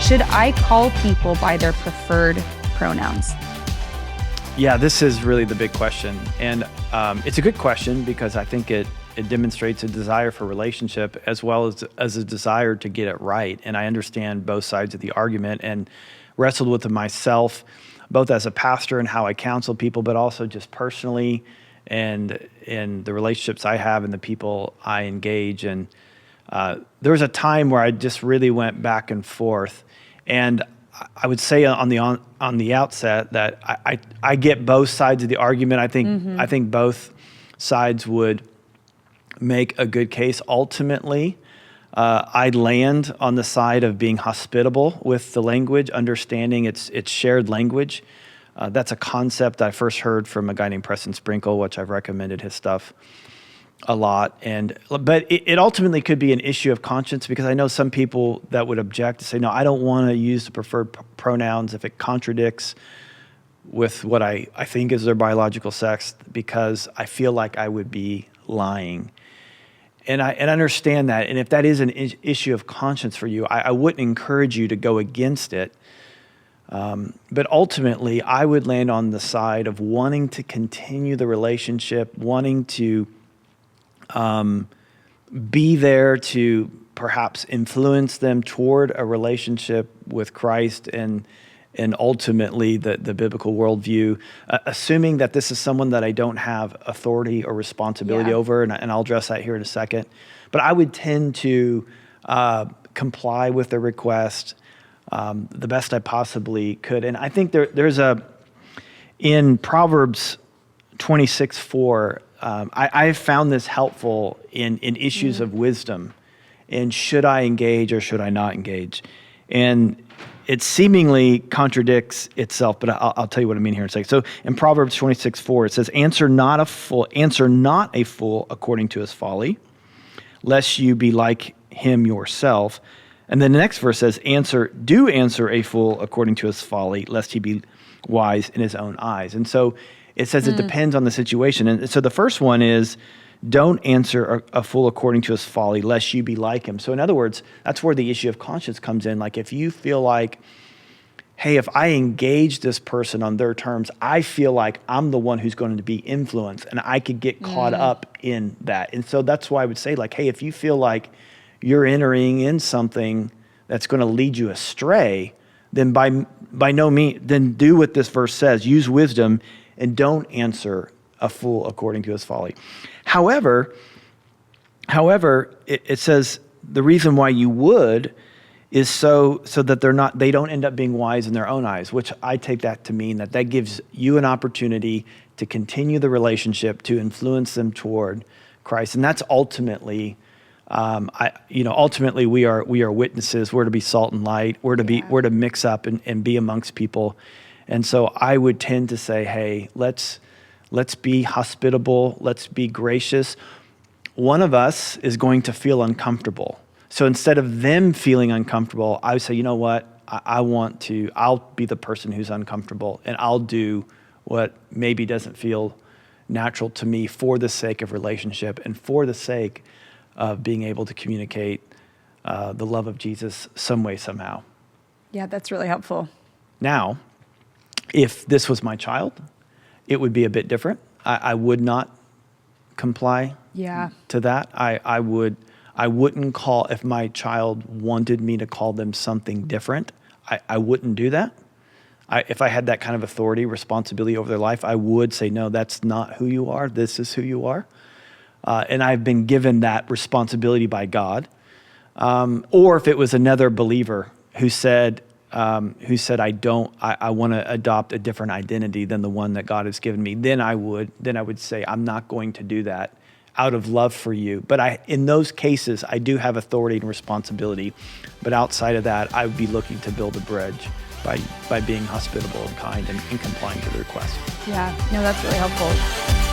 Should I call people by their preferred pronouns? Yeah, this is really the big question. And it's a good question because I think it demonstrates a desire for relationship as well as a desire to get it right. And I understand both sides of the argument and wrestled with it myself, both as a pastor and how I counsel people, but also just personally and in the relationships I have and the people I engage. And there was a time where I just really went back and forth. And I would say on the outset that I get both sides of the argument. I think both sides would make a good case. Ultimately, I'd land on the side of being hospitable with the language, understanding it's shared language. That's a concept I first heard from a guy named Preston, which I've recommended his stuff a lot. But it ultimately could be an issue of conscience, because I know some people that would object to say, no, I don't want to use the preferred pronouns if it contradicts with what I think is their biological sex, because I feel like I would be lying. And I understand that. And if that is an issue of conscience for you, I wouldn't encourage you to go against it. But ultimately, I would land on the side of wanting to continue the relationship, wanting to be there to perhaps influence them toward a relationship with Christ and ultimately the biblical worldview, assuming that this is someone that I don't have authority or responsibility over, and I'll address that here in a second. But I would tend to comply with the request the best I possibly could. And I think there's in Proverbs 26:4, I found this helpful in issues of wisdom, and should I engage or should I not engage? And it seemingly contradicts itself, but I'll tell you what I mean here in a second. So in Proverbs 26:4, it says, answer not a fool according to his folly, lest you be like him yourself. And then the next verse says, answer a fool according to his folly, lest he be wise in his own eyes. And so it says it depends on the situation. And so the first one is, don't answer a fool according to his folly, lest you be like him. So in other words, that's where the issue of conscience comes in. Like if you feel like, hey, if I engage this person on their terms, I feel like I'm the one who's going to be influenced, and I could get caught up in that. And so that's why I would say, like, hey, if you feel like you're entering in something that's going to lead you astray, then by no means, then do what this verse says. Use wisdom and don't answer a fool according to his folly. However, it says the reason why you would is so that they don't end up being wise in their own eyes, which I take that to mean that gives you an opportunity to continue the relationship, to influence them toward Christ. And that's ultimately, ultimately we are witnesses. We're to be salt and light. We're to mix up and be amongst people. And so I would tend to say, hey, let's be hospitable. Let's be gracious. One of us is going to feel uncomfortable. So instead of them feeling uncomfortable, I would say, you know what? I'll be the person who's uncomfortable, and I'll do what maybe doesn't feel natural to me for the sake of relationship and for the sake of being able to communicate the love of Jesus some way, somehow. Yeah, that's really helpful. Now, if this was my child, it would be a bit different. I would not comply to that. I wouldn't call, if my child wanted me to call them something different, I wouldn't do that. If I had that kind of authority, responsibility over their life, I would say, no, that's not who you are. This is who you are. And I've been given that responsibility by God. Or if it was another believer who said, I want to adopt a different identity than the one that God has given me, then I would say, I'm not going to do that out of love for you. But in those cases, I do have authority and responsibility. But outside of that, I would be looking to build a bridge by being hospitable and kind and complying to the request. Yeah, no, that's really helpful.